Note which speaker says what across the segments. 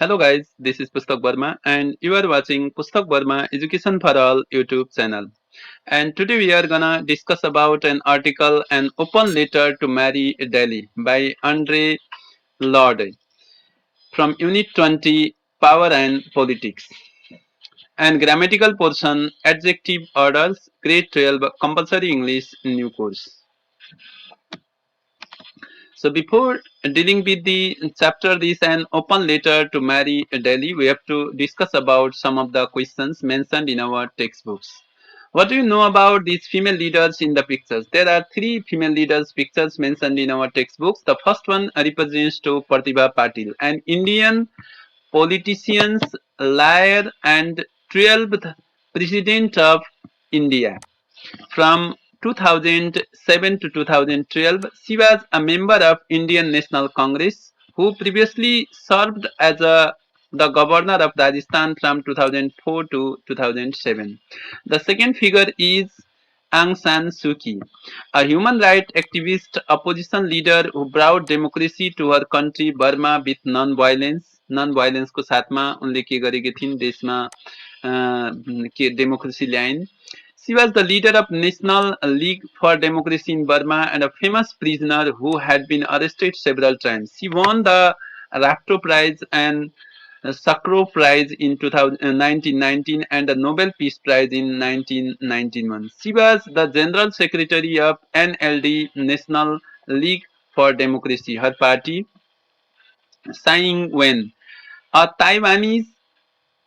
Speaker 1: Hello guys, this is Pustak Verma and you are watching Pustak Verma Education for All YouTube channel. And today we are gonna discuss about an article, An Open Letter to Mary Daly by Andre Lorde from Unit-20 Power and Politics. And grammatical portion, adjective orders, grade 12 compulsory English new course. So before dealing with the chapter, this an open letter to Mary Daly, we have to discuss about some of the questions mentioned in our textbooks. What do you know about these female leaders in the pictures? There are three female leaders pictures mentioned in our textbooks. The first one represents to Pratibha Patil, an Indian politician, liar, and 12th president of India. From 2007 to 2012, she was a member of Indian National Congress, who previously served as the governor of Rajasthan from 2004 to 2007. The second figure is Aung San Suu Kyi, a human rights activist, opposition leader who brought democracy to her country Burma with non-violence. Non-violence को साथमा उनले के गरेकी थिइन् देशमा के democracy ल्याइन्. She was the leader of National League for Democracy in Burma and a famous prisoner who had been arrested several times. She won the Rapto Prize and Sakharov Prize in 1919 and the Nobel Peace Prize in 1991. She was the General Secretary of NLD, National League for Democracy, her party. Tsai Ing-wen, a Taiwanese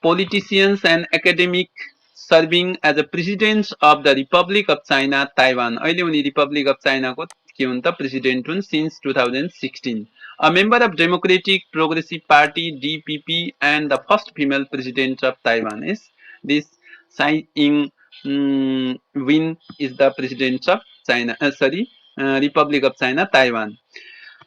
Speaker 1: politician and academic serving as a president of the Republic of China, Taiwan. अहिले उनी Republic of China को के हुन् त president हुन् since 2016. A member of Democratic Progressive Party (DPP) and the first female president of Taiwan is this Tsai Ing-wen is the president of China. Republic of China, Taiwan.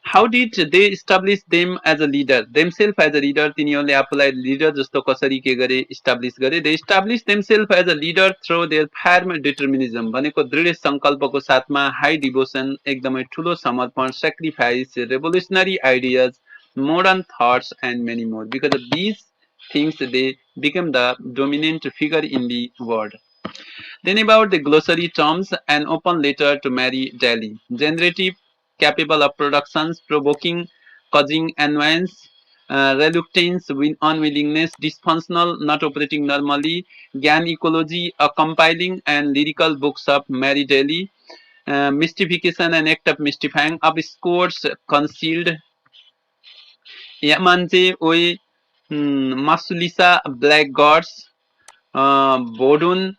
Speaker 1: How did they establish them as a leader? Themselves as a leader, तिनीहरूले आफूलाई leader जस्तो कसरी के गरे establish गरे? They established themselves as a leader through their firm determinism. भनेको दृढ संकल्पको साथमा high devotion, एकदमै ठुलो समर्पण, sacrifice, revolutionary ideas, modern thoughts and many more. Because of these things, they became the dominant figure in the world. Then about the glossary terms, an open letter to Mary Daly. Generative, capable of productions, provoking, causing annoyance, reluctance, unwillingness, dysfunctional, not operating normally, Gyan ecology, a compiling and lyrical books of Mary Daly, mystification and act of mystifying, obscures, concealed, Yamanje Oi, Masulisa, black gods, Bodun,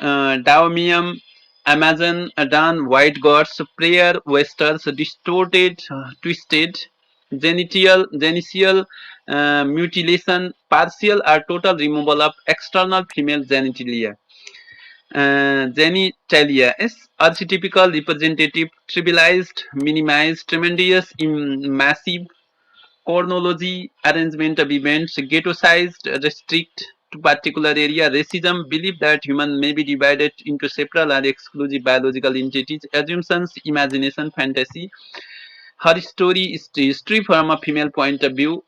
Speaker 1: Daomium, Amazon, Dan, white gods, prayer, westers, distorted, twisted, genital mutilation, partial or total removal of external female genitalia. Genitalia is archetypical, representative, trivialized, minimized, tremendous, massive, chronology, arrangement of events, ghetto-sized, restrict to particular area, racism, belief that human may be divided into several or exclusive biological entities, assumptions, imagination, fantasy. Her story is history from a female point of view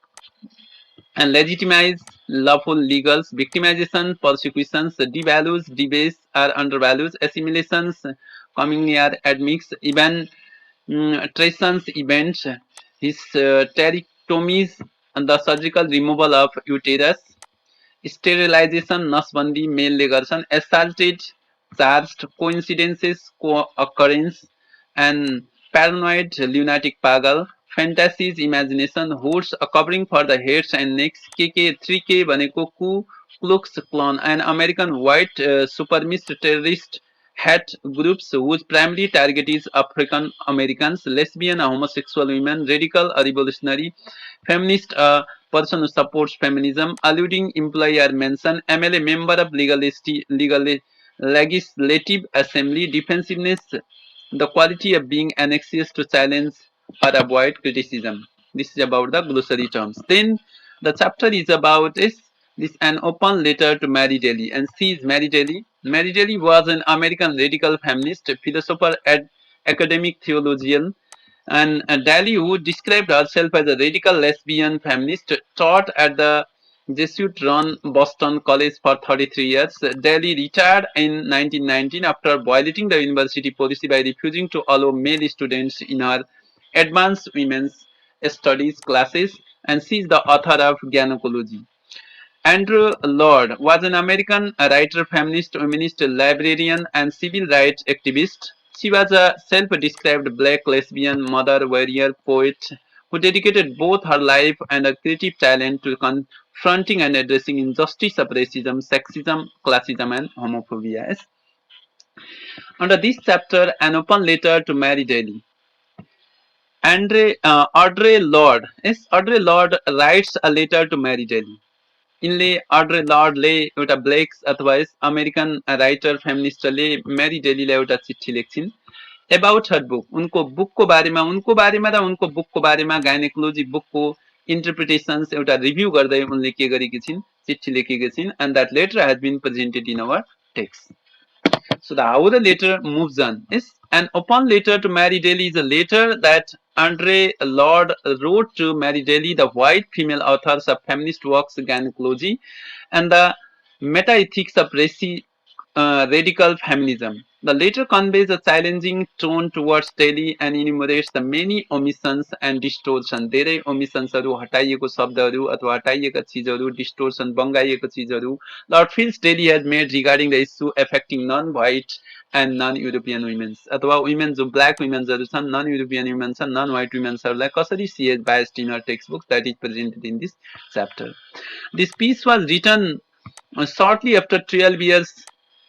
Speaker 1: and legitimize lawful legals, victimization, persecutions, devalues, debase or undervalues, assimilations, coming near admix, even Tresson's events, his hysterectomies, and the surgical removal of uterus, sterilization, नसबन्दी मेलले गर्छन्, assaulted, charged, coincidences, co-occurrence, and paranoid, lunatic pagal, fantasies, imagination, hoods, a covering for the heads and necks, KK, 3K भनेको Ku Klux Klan, an American white supremacist terrorist hat groups whose primary target is African Americans, lesbian, homosexual women, radical, a revolutionary, feminist, a person who supports feminism, alluding employee or mention, MLA, member of legislative assembly, defensiveness, the quality of being anxious to challenge or avoid criticism. This is about the glossary terms. Then the chapter is about this an open letter to Mary Daly, and she is Mary Daly. Mary Daly was an American radical feminist, philosopher, academic theologian, And Daly, who described herself as a radical lesbian feminist, taught at the Jesuit-run Boston College for 33 years. Daly retired in 1919 after violating the university policy by refusing to allow male students in her advanced women's studies classes, and she is the author of Gynecology. Andrew Lord was an American writer, feminist, womanist, librarian, and civil rights activist. She was a self-described black lesbian, mother, warrior, poet who dedicated both her life and her creative talent to confronting and addressing injustice of racism, sexism, classism, and homophobia. Yes. Under this chapter, an open letter to Mary Daly. Audre Lorde. Yes, Audre Lorde writes a letter to Mary Daly. यिनले अड्रे लर्डले एउटा ब्लेक्स अथवा yes American writer फेमिनिस्टले मेरी डेलीलाई एउटा चिठी लेख्छिन् about her book उनको बारेमा र उनको बुकको बारेमा गाइनेकोलोजी बुकको इन्टरप्रिटेसन्स एउटा रिभ्यू गर्दै उनले के गरेकी छिन् चिठी लेखेकी छिन् and that letter has been presented in our text. So how the letter moves on is an open letter to Mary Daly is a letter that Andre Lord wrote to Mary Daly, the white female authors of feminist works, gynecology, and the meta-ethics of radical feminism. The letter conveys a challenging tone towards Daly and enumerates the many omissions and distortion. धेरै omissionsहरू हटाइएको शब्दहरू अथवा हटाइएका चिजहरू distortion बङ्गाइएका चिजहरू Lord feels Daly has made regarding the issue affecting non-white and non-European women अथवा women जो black women छन् non-European women छन् non-white women हरूलाई कसरी she has biased in her textbooks that is presented in this chapter. This piece was written shortly after 12 years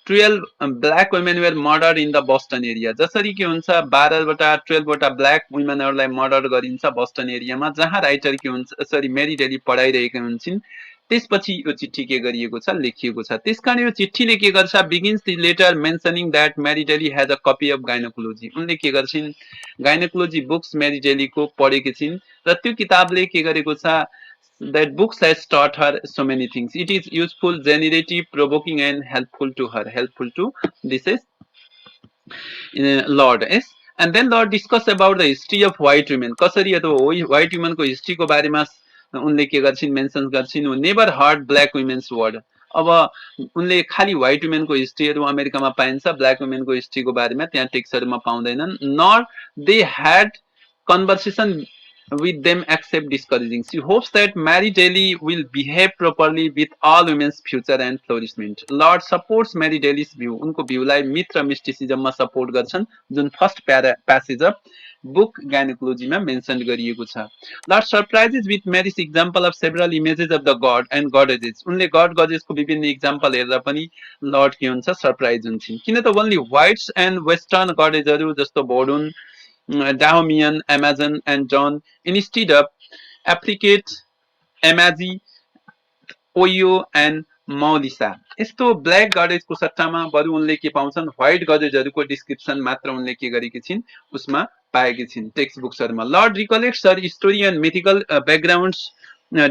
Speaker 1: 12 black women were murdered in the Boston area. जसरी के हुन्छ 12वटा 12वटा black वुमेनहरूलाई murder गरिन्छ Boston एरियामा जहाँ writer के हुन्छ सरी मेरी डेली पढाइरहेका हुन्छन् त्यसपछि यो चिठी के गरिएको छ लेखिएको छ त्यसकारण यो चिठीले के गर्छ begins the letter mentioning that Mary Daly has a copy of गाइनोकोलोजी उनले के गर्छिन् गाइनोकोलोजी बुक्स मेरी डेलीको पढेकी छिन् र त्यो किताबले के गरेको छ that books has taught her so many things. It is useful, generative, provoking, and helpful to her. Helpful to this is Lord. Yes. And then Lord discuss about the history of white women. कसरी अथवा white women को history को बारेमा उनले के गर्छिन् mention गर्छिन् never heard black women's word. अब उनले खाली व्हाइट वुमेन को हिस्ट्रीहरू अमेरिकामा पाइन्छ ब्ल्याक वुमेन को हिस्ट्री को बारेमा त्यहाँ टेक्स्टहरूमा पाउँदैनन् नर they had conversation with them except discouraging. She hopes that Mary Daly will behave properly with all women's future and flourishment. Lord supports Mary Daly's view. उनको भ्यूलाई मिथ र मिस्टिसिजममा सपोर्ट गर्छन् जुन फर्स्ट प्यासेज अफ बुक गाइनोकोलोजीमा mention गरिएको छ. Lord surprises with Mary's example of several images of the god and goddesses. उनले गड गजेसको विभिन्न इक्जाम्पल हेर्दा पनि लर्ड के हुन्छ सरप्राइज हुन्छन् किन त ओन्ली व्हाइट्स एन्ड वेस्टर्न गडेजहरू जस्तो भोडुन Dahomian, Amazon, and John instead of applicate Amazi, Oyo, and Maulisa. यस्तो ब्ल्याक गडेजको सट्टामा बरु उनले के पाउँछन् व्हाइट गडेजहरूको डिस्क्रिप्सन मात्र उनले के गरेकी छिन् उसमा पाएकी छिन् टेक्स्ट बुक्सहरूमा Lorde recollects her story and mythical backgrounds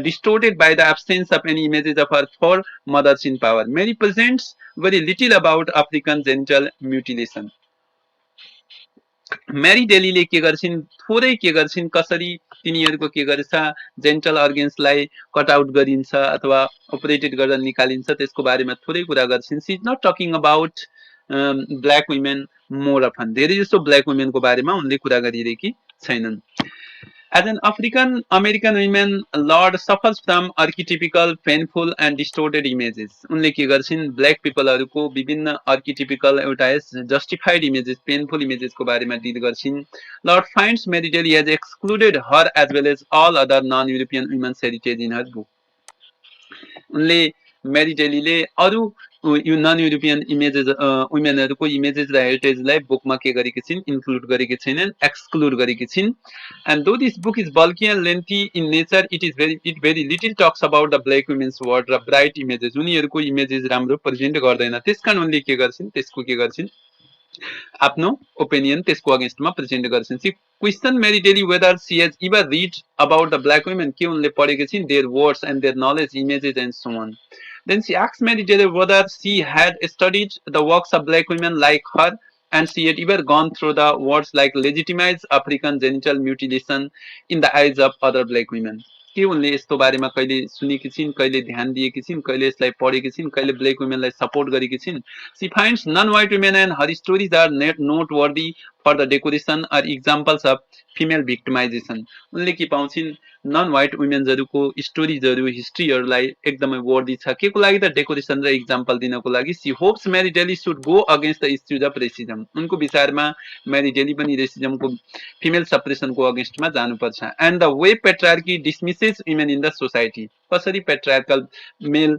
Speaker 1: distorted by the absence of any images of her four mothers in power. Mary presents very little about African genital mutilation. मेरी डेलीले के गर्छिन् थोरै के गर्छिन् कसरी तिनीहरूको के गर्छ जेन्टल अर्गेन्सलाई कट आउट गरिन्छ अथवा अपरेटेड गरेर निकालिन्छ त्यसको बारेमा थोरै कुरा गर्छिन् she is not talking about black women more often धेरै जस्तो ब्ल्याक वुमेनको बारेमा उनले कुरा गरिरहेकी छैनन्. As an African American woman, Lord suffers from archetypical, painful and distorted images. उनले के गर्छिन् ब्ल्याक पिपलहरूको विभिन्न archetypical एउटा justified images, painful images को बारेमा dill गर्छिन्. Lord finds Mary Daly has excluded her as well as all other non-European women's heritage in her book. उनले मेरी डेलीले अरू यो none European images वुमेनहरूको images र हेरिटेजलाई बुकमा के गरेकी छिन् इन्क्लुड गरेकी छैनन् एक्सक्लुड गरेकी छिन् and though this book is bulky and lengthy in nature it very little talks about the black women's word र ब्राइट इमेजेस उनीहरूको इमेजेस राम्रो प्रेजेन्ट गर्दैन त्यसकारण उनले के गर्छिन् त्यसको के गर्छिन् आफ्नो ओपिनियन त्यसको अगेन्स्टमा प्रेजेन्ट गर्छिन् she question Mary Daly whether she has ever read about the black women के उनले पढेकी छिन् their words and their knowledge images and so on. Then she asked Mary Daly whether she had studied the works of black women like her and she had ever gone through the words like legitimize African genital mutilation in the eyes of other black women. के उनले यस्तो बारेमा कहिले सुनेकी छिन्, कहिले ध्यान दिएकी छिन्, कहिले यसलाई पढेकी छिन्, कहिले ब्ल्याक वुमेनलाई सपोर्ट गरेकी छिन्? She finds non-white women and her stories are noteworthy for the decoration or examples of female victimization. उनले के पाउँछिन्, नन व्हाइट वुमेन्सहरुको स्टोरीजहरु हिस्ट्रीहरुलाई एकदमै वर्दी छ के को लागि त डेकोरेसन र एक्जाम्पल दिनको लागि सी होप्स मेरी daily should go against the issues of racism उनको विचारमा मेरी डेली पनि रेसिजमको फिमेल सप्रेसनको अगेन्स्टमा जानुपर्छ and the way patriarchy dismisses women in the society कसरी patriarchal male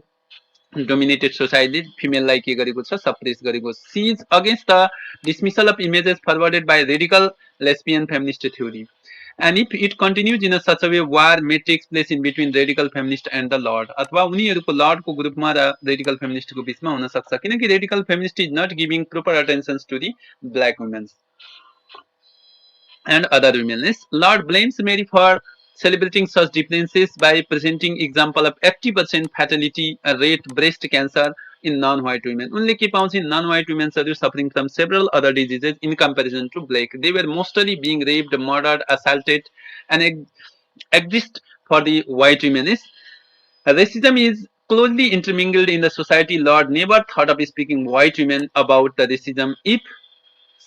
Speaker 1: dominated society female के गरेको छ सप्रेस गरेको she is against the dismissal of images forwarded by radical lesbian feminist theory and if it continues in a such a way war may takes place in between radical feminist and the lord अथवा उनीहरुको lord को ग्रुपमा र radical feminist को बीचमा हुन सक्छ किनकि radical feminist is not giving proper attention to the black women and other women. Lord blames Mary for celebrating such differences by presenting example of 80% fatality rate breast cancer in non-white women. Only के पाउँछिन् non-white women are suffering from several other diseases in comparison to black. They were mostly being raped, murdered, assaulted, and exist for the white women. Racism is closely intermingled in the society. Lord never thought of speaking white women about the racism if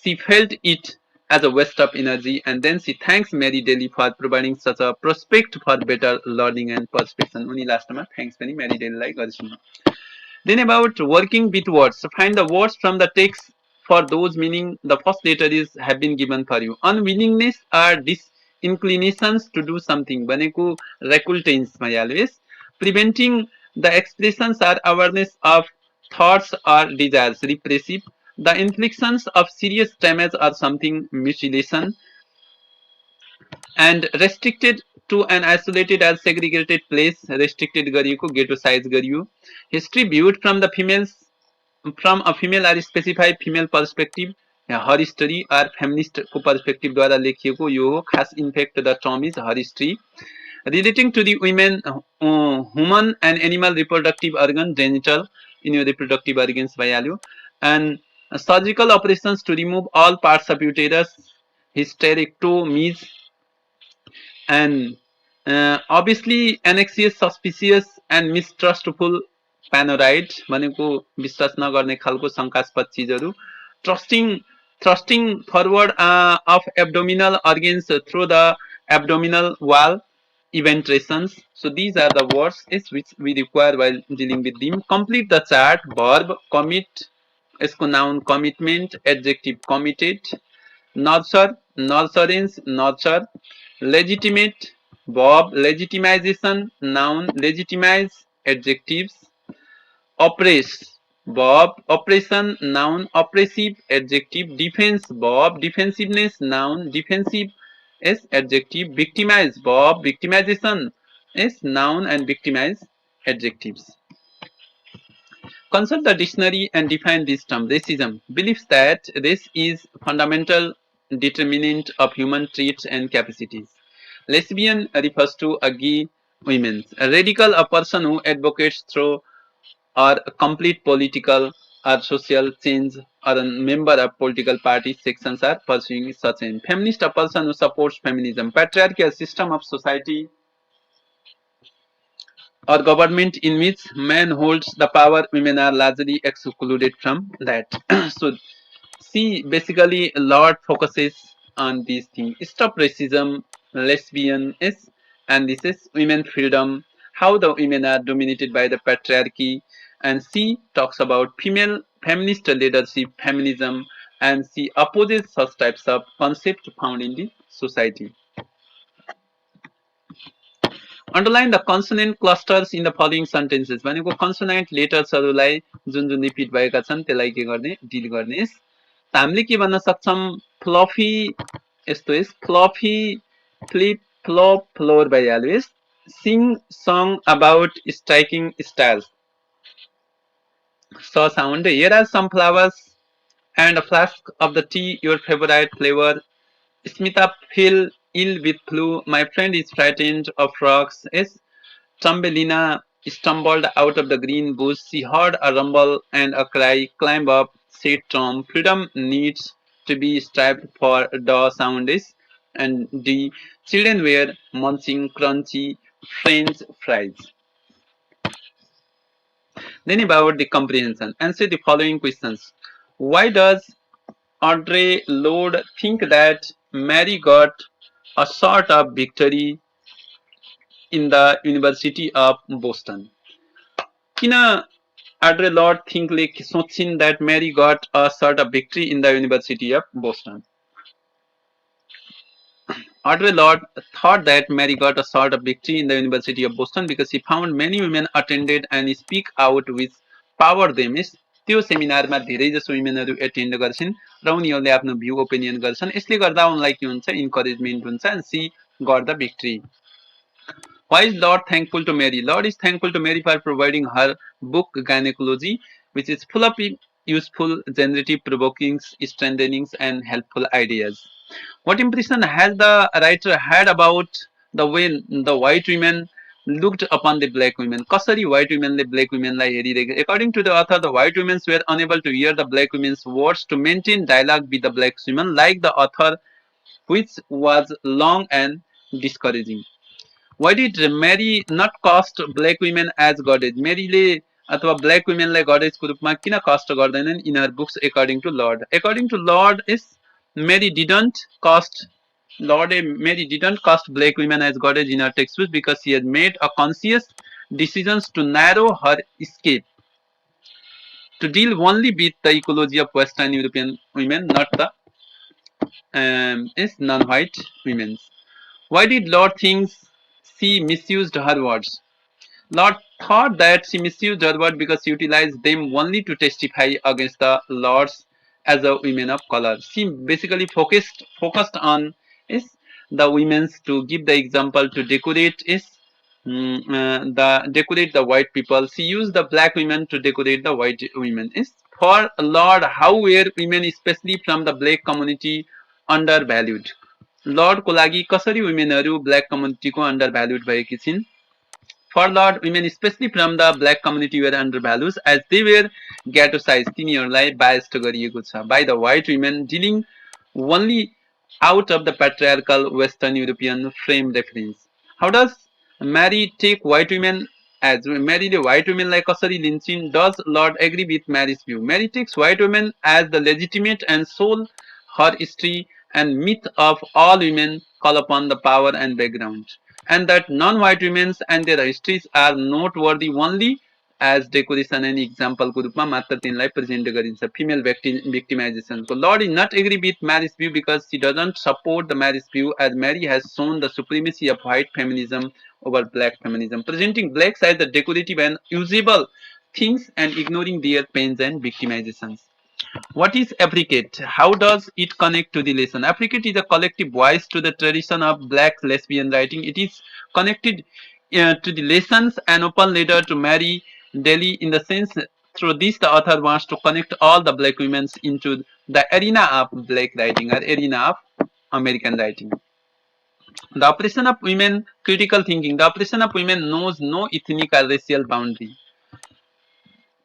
Speaker 1: she felt it as a waste of energy, and then she thanks Mary Daly for providing such a prospect for better learning and perception. Uni last ma thanks pani Mary Daly like garchhau. Then about working with words. So find the words from the text for those meaning the first letter is have been given for you. Unwillingness or disinclinations to do something. भनेको recultance मा हाल्नुहोस्. Preventing the expressions or awareness of thoughts or desires. Repressive. The inflictions of serious damage or something mutilation and restricted to an isolated as segregated place restricted गरिएको ghettoize गरियो history viewed from the females from a female or specified female perspective her history or feminist को perspective द्वारा लेखिएको यो हो खास in fact the term is her history relating to the women human and animal reproductive organ genital in your reproductive organs भइहाल्यो and surgical operations to remove all parts of uterus hysterectomies and obviously anxious suspicious and mistrustful paranoid भनेको विश्वास नगर्ने खालको शंकास्पद चीजहरु thrusting forward of abdominal organs through the abdominal wall eventrations. So these are the words which we require while dealing with them. Complete the chart. Verb commit, इसको noun commitment, adjective committed, nurture, nurturance, nurture, legitimate, verb legitimization, noun legitimize, adjectives, oppress, verb oppression, noun oppressive, adjective, defense, verb defensiveness, noun defensive, is adjective, victimize, verb victimization, is noun and victimize, adjectives. Consult the dictionary and define this term. Racism believes that race is fundamental determinant of human traits and capacities. Lesbian refers to a gay women. A radical, a person who advocates through or a complete political or social change or a member of political party sections are pursuing such aim. Feminist, a person who supports feminism. Patriarchy, a system of society or government in which man holds the power, women are largely excluded from that. So see, basically a lot focuses on these things. Stop racism, lesbian is, and this is women freedom, how the women are dominated by the patriarchy, and C talks about female feminist leadership, feminism, and C opposes such types of concepts found in the society. Underline the consonant clusters in the following sentences. भनेको consonant lettersहरुलाई जुन जुन repeat भएका छन् त्यसलाई के गर्ने dill गर्ने हामीले के भन्न सक्छौं फ्लफी यस्तो yes fluffy flip flop floor भइहाल्यो yes sing song about striking styles so sound here are some flowers and a flask of the tea your favorite flavor Smita feel ill with flu my friend is frightened of frogs yes Tambelina stumbled out of the green bush. She heard a rumble and a cry, climbed up. set term. Freedom needs to be strived for. The sound is. And D. Children were munching crunchy French fries. Then about the comprehension. Answer the following questions. Why does Audre Lorde think that Mary got a sort of victory in the University of Boston? किन Audre Lorde सोचिन् that Mary got a sort of victory in the University of Boston? Audre Lorde thought that Mary got a sort of victory in the University of Boston because she found many women attended and speak out with power them is त्यो सेमिनारमा धेरै जसो वुमेनहरु attend गर्छिन् र उनीहरुले आफ्नो view opinion गर्छन् यसले गर्दा उनलाई के हुन्छ इन्करेजमेन्ट हुन्छ and she got the victory Why is Lord thankful to Mary? Lord is thankful to Mary for providing her book Gynecology, which is full of useful, generative, provoking, strengthening, and helpful ideas. What impression has the writer had about the way the white women looked upon the black women? Kasari white women le black women lai हेरिरहेको. According to the author, the white women were unable to hear the black women's words to maintain dialogue with the black women, like the author, which was long and discouraging. Why did Mary not cast black women as goddess? Maryले अथवा black womenलाई goddessको रूपमा किन cast गर्दैनन् in her books according to Lord? According to Lord is Mary didn't cast Mary didn't cast black women as goddess in her textbooks because she had made a conscious decisions to narrow her escape to deal only with the ecology of Western European women, not the is non-white women. Why did Lord think she misused her words? Lord thought that she misused her word because she utilized them only to testify against the lords as a women of color. She basically focused on is the women's to give the example to decorate is the decorate the white people. She used the black women to decorate the white women. Is for Lord how were women especially from the black community undervalued? Lord को लागि कसरी वुमेनहरु black कम्युनिटीको अन्डरभ्यालुड भएकी छिन् For Lord, women especially from the black community were undervalued as they were ghettoized तिनीहरूलाई biased गरिएको छ by the white women dealing only out of the patriarchal Western European frame reference. How does Mary take white women as Maryले white womenलाई कसरी लिन्छिन्? Does Lord agree with Mary's view? Mary takes white women as the legitimate and sole her history and myth of all women call upon the power and background and that non-white women and their histories are noteworthy only as decoration and example को रूपमा मात्र तिनलाई present गरिन्छ female victimization को Lord is not agree with Mary's view because she doesn't support the Mary's view as Mary has shown the supremacy of white feminism over black feminism presenting blacks as the decorative and usable things and ignoring their pains and victimizations. What is affricate? How does it connect to the lesson? Affricate is a collective voice to the tradition of black lesbian writing. It is connected to the lessons and open letter to Mary Daly in the sense through this the author wants to connect all the black women into the arena of black writing or arena of American writing. The oppression of women, critical thinking. The oppression of women knows no ethnic or racial boundary.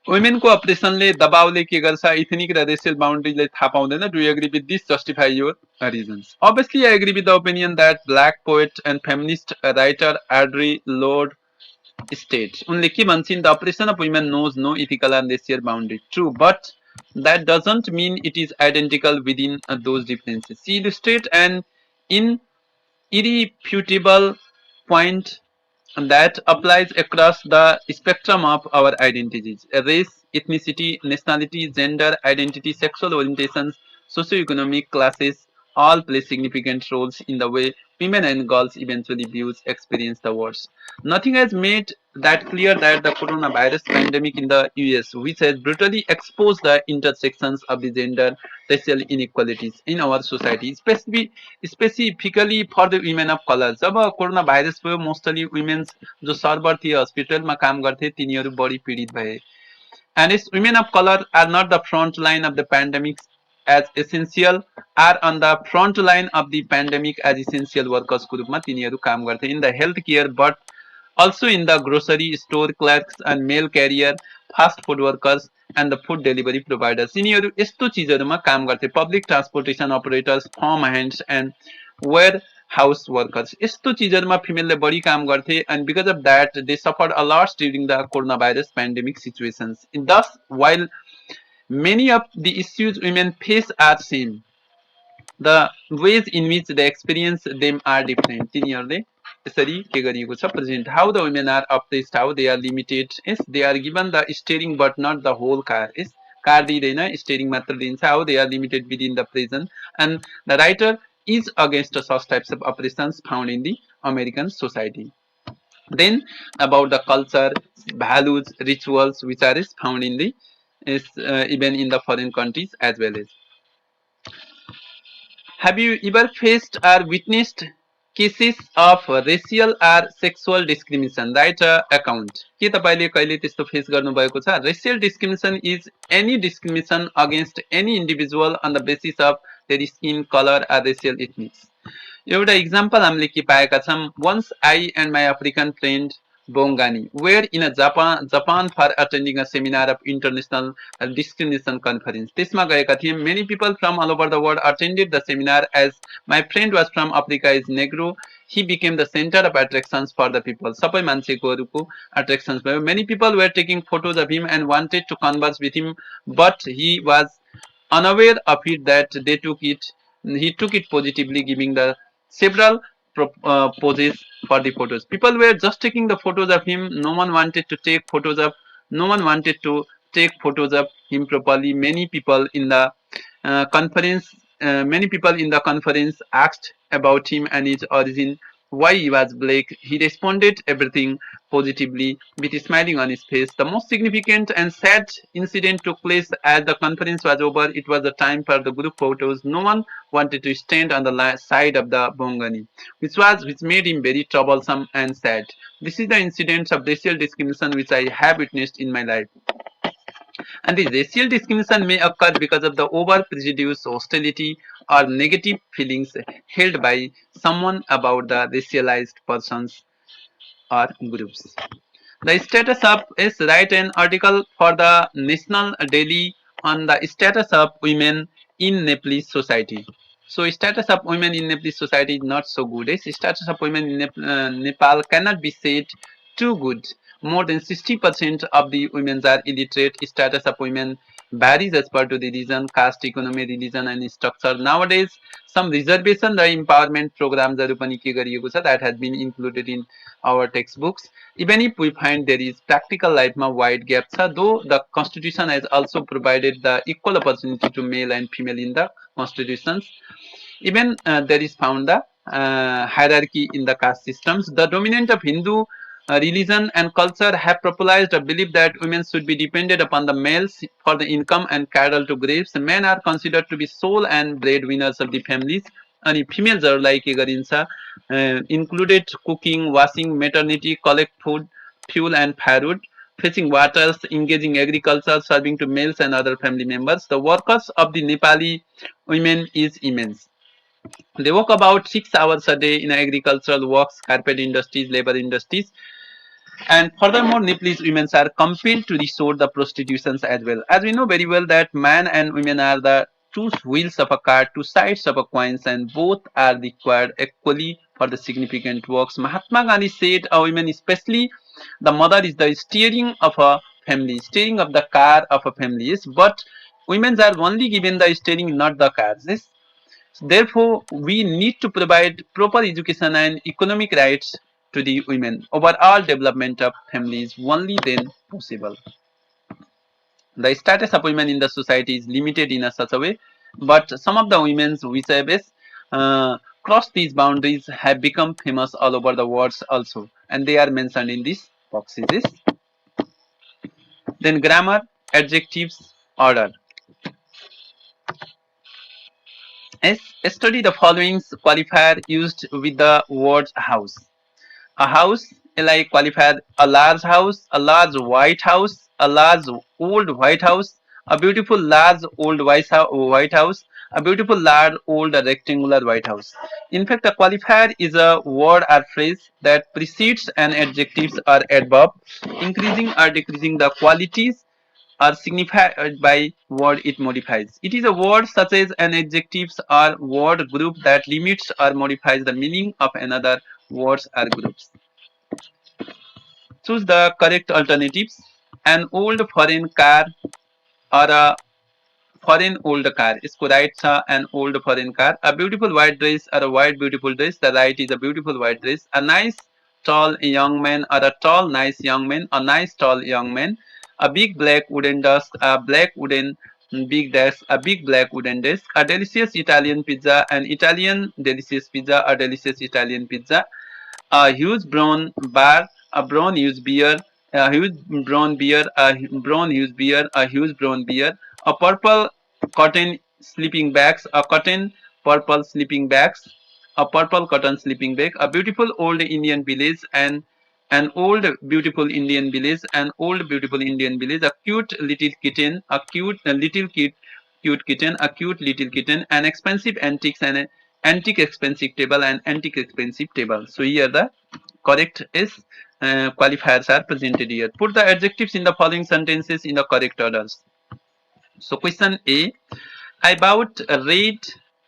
Speaker 1: वुमेनको अपरेसनले दबावले के गर्छ ethnic र racial बाउन्ड्रीले थाहा पाउँदैन do you agree with this justify your reasons obviously I agree with the opinion that black poet and feminist writer Audre Lorde states उनले के भन्छन् the oppression of women knows no ethical and racial boundary true but that doesn't mean it is identical within those differences she illustrates an irrefutable point that applies across the spectrum of our identities race, ethnicity, nationality, gender, identity, sexual orientations, socioeconomic classes all play significant roles in the way women and girls eventually views experience the world. Nothing has made that clear that the coronavirus pandemic in the US, which has brutally exposed the intersections of the gender racial inequalities in our society, specifically for the women of color. जब corona virus भयो mostly women's जो server थिए हस्पिटलमा काम गर्थे तिनीहरू बढी पीडित भए and its women of color are not the front line of the pandemic as essential are on the front line of the pandemic as essential workers को रूपमा तिनीहरू काम गर्थे in the health care but Also in the grocery store clerks and mail carrier, fast food workers and the food delivery providers. यिनीहरू यस्तो चिजहरूमा काम गर्थे. Public transportation operators, farm hands and warehouse workers, यस्तो चिजहरूमा फिमेलले बढी काम गर्थे. And because of that they suffered a lot during the coronavirus pandemic situations. Thus while many of the issues women face are same, the ways in which they experience them are different. तिनीहरूले यसरी के गरिएको छ present. How the women are oppressed, how they are limited. Yes they are given the steering but not the whole car. Yes car दिँदैन, steering मात्र दिन्छ. How they are limited within the prison. And the writer is against such types of oppressions found in the American society. Then about the culture, values, rituals which are is found in the is even in the foreign countries as well as. Have you ever faced or witnessed cases of racial or sexual discrimination? Write a account. के तपाईले कहिले त्यस्तो face गर्नुभएको छ? Racial discrimination is any discrimination against any individual on the basis of their skin color or racial ethnics. एउटा example हामीले के पाएका छौँ. Once I and my African friend Bongani were in a Japan for attending a seminar of international discrimination conference. त्यसमा गएका थियौँ. Many people from all over the world attended the seminar. As my friend was from Africa, is Negro, he became the center of attractions for the people. सबै मान्छेकोहरूको attractions भयो. Many people were taking photos of him and wanted to converse with him, but he was unaware of it that he took it positively, giving the several poses for the photos. People were just taking the photos of him. No one wanted to take photos of him properly. Many people in the conference asked about him and his origin, why he was black. He responded everything positively with a smiling on his face. The most significant and sad incident took place as the conference was over. It was the time for the group photos. No one wanted to stand on the side of the Bongani, which made him very troublesome and sad. This is the incidents of racial discrimination which I have witnessed in my life. And the racial discrimination may occur because of the over prejudice, hostility, or negative feelings held by someone about the racialized persons or groups. The status of is write an article for the National Daily on the status of women in Nepalese society. So status of women in Nepalese society is not so good. Status of women in Nepal cannot be said too good. More than 60% of the women are illiterate. Status of women varies as per to the region, caste, economy, religion, and structure. Nowadays, some reservation raw empowerment programs पनि के गरिएको छ, that has been included in our textbooks. Even if we find there is practical life ma wide gap छ, though the constitution has also provided the equal opportunity to male and female in the constitutions. Even there is found the hierarchy in the caste systems. The dominant of Hindu religion and culture have popularized a belief that women should be dependent upon the males for the income and cattle to graves. Men are considered to be sole and breadwinners of the families. अनि फिमेल्सहरूलाई के गरिन्छ, included cooking, washing, maternity, collect food, fuel and firewood, fetching waters, engaging agriculture, serving to males and other family members. The workers of the Nepali women is immense. They work about 6 hours a day in agricultural works, carpet industries, labor industries. And furthermore, Nepalese women are compelled to resort the prostitutions as well. As we know very well that man and women are the two wheels of a car, two sides of a coin, and both are required equally for the significant works. Mahatma Gandhi said a woman, especially the mother, is the steering of a family, steering of the car of a family. Yes, but women are only given the steering, not the cars. Yes. Therefore, we need to provide proper education and economic rights to the women. Overall development of families only then possible. The status of women in the society is limited in such a way, but some of the women which have crossed these boundaries have become famous all over the world also, and they are mentioned in these boxes. Then grammar, adjectives, order. Yes, study the following qualifier used with the word house. A house, like qualifier, a large house, a large white house, a large old white house, a beautiful large old white house, a beautiful large old rectangular White House. In fact, a qualifier is a word or phrase that precedes an adjective or adverb, increasing or decreasing the qualities are signified by word it modifies. It is a word such as an adjective or word group that limits or modifies the meaning of another words or groups. Choose the correct alternatives. An old foreign car or a foreign old car. इसको right था an old foreign car. A beautiful white dress or a white beautiful dress. The right is a beautiful white dress. A nice tall young man or a tall nice young man. A nice tall young man. A big black wooden desk. A black wooden big desk. A big black wooden desk. A delicious Italian pizza. An Italian delicious pizza. A delicious Italian pizza. A huge brown bar, a brown huge beer, a huge brown beer, a brown huge beer, a huge brown beer, a purple cotton sleeping bags, a cotton purple sleeping bags, a purple cotton sleeping bag, a beautiful old Indian village, and an old beautiful Indian village, an old beautiful Indian village, a cute little kitten, a cute little kid, cute kitten, a cute little kitten, an expensive antiques and an antique expensive table and antique expensive table. So here the correct is qualifiers are presented here. Put the adjectives in the following sentences in the correct orders. So question A, I bought a red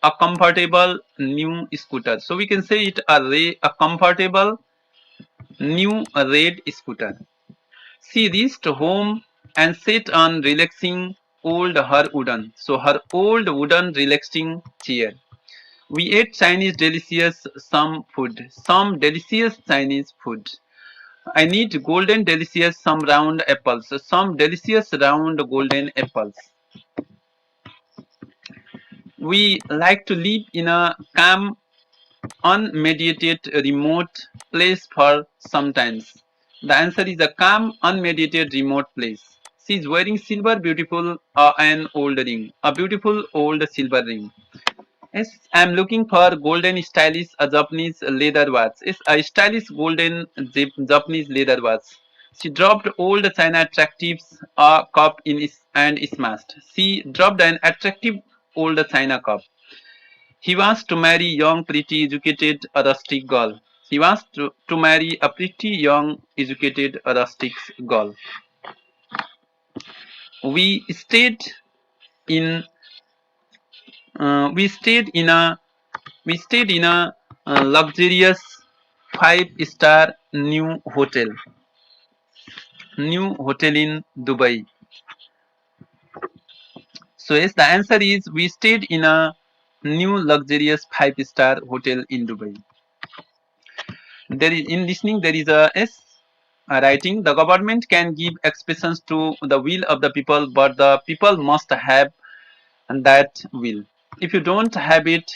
Speaker 1: a comfortable new scooter. So we can say it a comfortable new red scooter. She reached home and sat on relaxing old her wooden. So her old wooden relaxing chair. We ate Chinese delicious some delicious Chinese food. I need golden delicious some round apples, some delicious round golden apples. We like to live in a calm, unmediated, remote place for sometimes. The answer is a calm, unmediated, remote place. She is wearing silver, beautiful, an old ring, a beautiful old silver ring. Yes, I'm looking for golden stylish Japanese leather watch. Yes, a stylish golden Japanese leather watch. She dropped old China attractives a cup and smashed. She dropped an attractive old China cup. He wants to marry young, pretty, educated, rustic girl. He wants to marry a pretty, young, educated, rustic girl. We stayed in we stayed in a we stayed in a luxurious five-star new hotel in Dubai. So yes, the answer is we stayed in a new luxurious five-star hotel in Dubai. There is in listening there is a S writing. The government can give expressions to the will of the people, but the people must have that will. If you don't have it,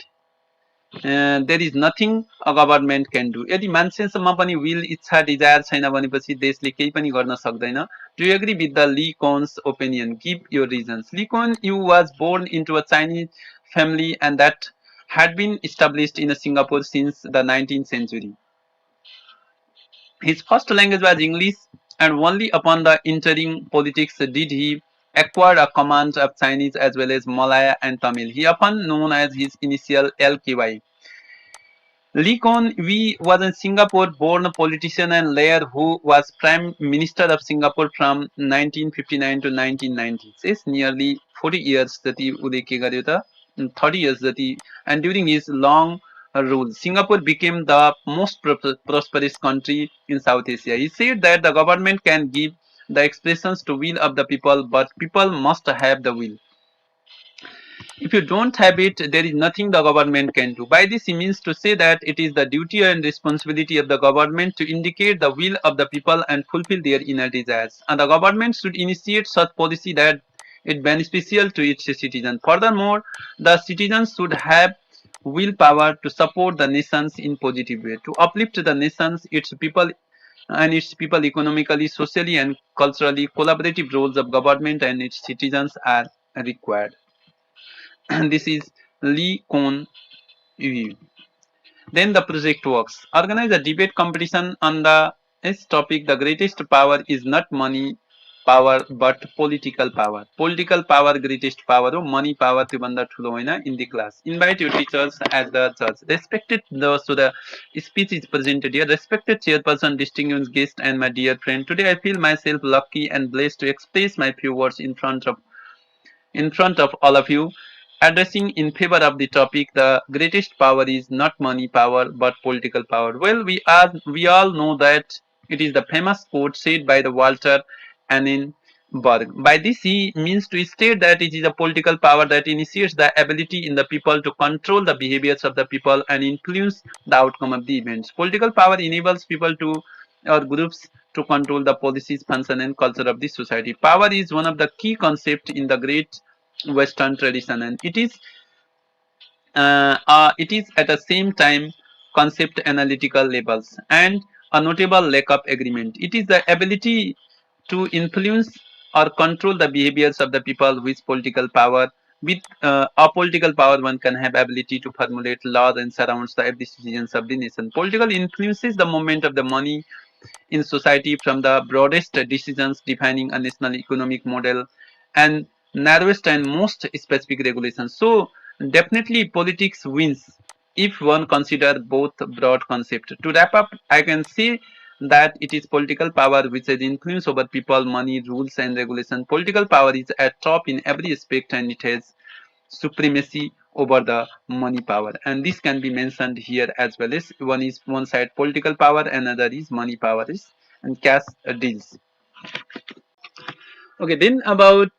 Speaker 1: there is nothing a government can do. यदि मान्छेसम्म पनि will इच्छा Dzire छैन भनेपछि देशले केही पनि गर्न सक्दैन. Do you agree with the Lee Cohn's opinion? Give your reasons. Lee Cohn you was born into a Chinese family and that had been established in Singapore since the 19th century. His first language was English, and only upon the entering politics did he acquire a command of Chinese as well as Malaya and Tamil. He often known as his initial LKY. Lee Kuan Yew was a Singapore-born politician and lawyer who was Prime Minister of Singapore from 1959 to 1990. It's nearly 40 years जति उसले के गर्यो त 30 years जति and during his long rule, Singapore became the most prosperous country in South Asia. He said that the government can give the expressions to will of the people, but people must have the will. If you don't have it, there is nothing the government can do. By this, he means to say that it is the duty and responsibility of the government to indicate the will of the people and fulfill their inner desires. And the government should initiate such policy that it beneficial to its citizens. Furthermore, the citizens should have willpower to support the nations in positive way, to uplift the nations, its people economically, socially, and culturally. Collaborative roles of government and its citizens are required. And this is Lee Kuan Yew. Then the project works. Organize a debate competition on the S topic. The greatest power is not money, power but political power. Political power greatest power हो, money power त्योभन्दा ठुलो होइन in the class. Invite your teachers as the judge. Respected so the speech is presented here. Respected chairperson, distinguished guest, and my dear friend. Today I feel myself lucky and blessed to express my few words in front of all of you, addressing in favor of the topic, the greatest power is not money power but political power. Well, we all know that it is the famous quote said by the Walter Annenberg. By this he means to state that it is a political power that initiates the ability in the people to control the behaviors of the people and influence the outcome of the events. Political power enables people to or groups to control the policies, function, and culture of the society. Power is one of the key concepts in the great Western tradition, and it is at the same time concept analytical levels and a notable lack of agreement. It is the ability to influence or control the behaviors of the people with political power. With a political power, one can have ability to formulate laws and surrounds the every citizens of the nation. Political influences the movement of the money in society from the broadest decisions defining a national economic model and narrowest and most specific regulations. So definitely politics wins if one consider both broad concepts. To wrap up, I can say that it is political power which has influence over people, money, rules and regulation. Political power is at top in every aspect and it has supremacy over the money power, and this can be mentioned here as well as one is one side political power, another is money power is and cash deals. Okay, then about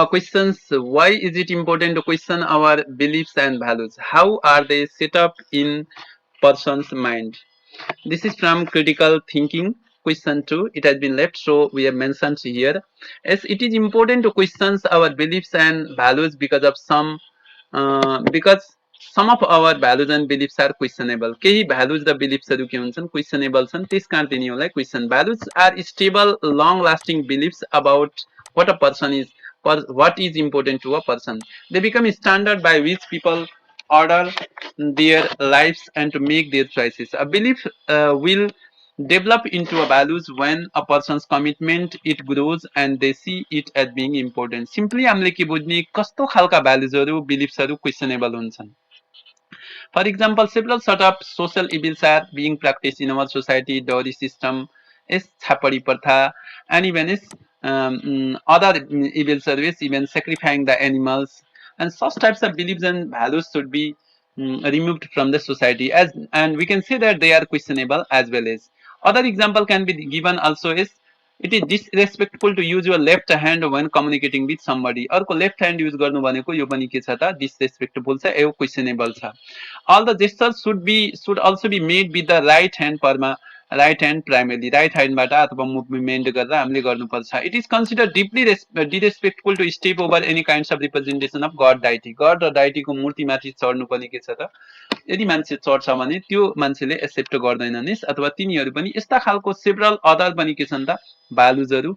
Speaker 1: questions. Why is it important to question our beliefs and values? How are they set up in person's mind? This is from critical thinking question 2. It has been left, so we have mentioned here. As it is important to question our beliefs and values because some of our values and beliefs are questionable. केही values र beliefsहरू के हुन्छन् questionable छन्, त्यस कारण तिनीहरूलाई question. Values are stable long lasting beliefs about what a person is, what is important to a person. They become a standard by which people order their lives and to make their choices. A belief will develop into a values when a person's commitment it grows and they see it as being important. Simply हामीले के बुझ्ने कस्तो खालका भ्यालुजहरू बिलिफ्सहरू questionable हुन्छन्. For example, several sort of social evils are being practiced in our society: dowry system, is chapari partha, and even is other evil service, even sacrificing the animals, and such types of beliefs and values should be removed from the society. As and we can say that they are questionable as well as. Other example can be given also is it is disrespectful to use your left hand when communicating with somebody. अर्को left hand use गर्नु भनेको यो पनि के छ त disrespectful छ, यो questionable छ. All the gestures should also be made with the right hand primarily. Right hand बाट अथवा movement गरेर हामीले गर्नुपर्छ. It is considered deeply disrespectful to step over any kinds of representation of God deity. God raw deity को मूर्ति माथि चढ्नु पनि के छ त, यदि मान्छे चढ्छ भने त्यो मान्छेले एक्सेप्ट गर्दैनन् अथवा तिनीहरू पनि यस्ता खालको सेभरल अदर पनि के छन् त भ्यालुजहरू.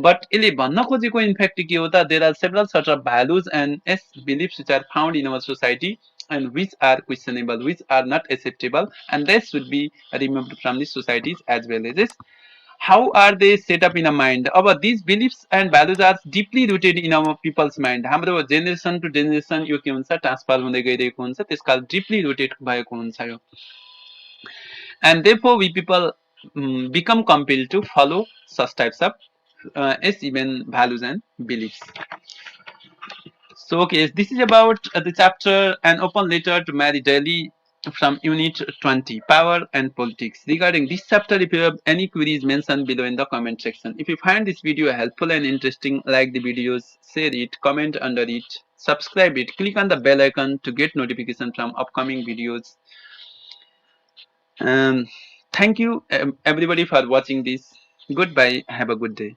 Speaker 1: बट यसले भन्न खोजेको इनफ्याक्ट के हो त, there are several sort of values and as beliefs which are found in our society and which are questionable, which are not acceptable, and they should be removed from the societies as well as this. How are they set up in a mind? अब these beliefs and values are deeply rooted in our people's mind. हाम्रो generation to generation यो के हुन्छ transfer हुँदै गइरहेको हुन्छ, त्यसकारण deeply rooted भएको हुन्छ यो. And therefore we people become compelled to follow such types of even values and beliefs. So okay, this is about the chapter An Open Letter to Mary Daly from Unit 20, Power and Politics. Regarding this chapter, if you have any queries, mention below in the comment section. If you find this video helpful and interesting, like the videos, share it, comment under it, subscribe it, click on the bell icon to get notification from upcoming videos. Thank you everybody for watching this. Goodbye. Have a good day.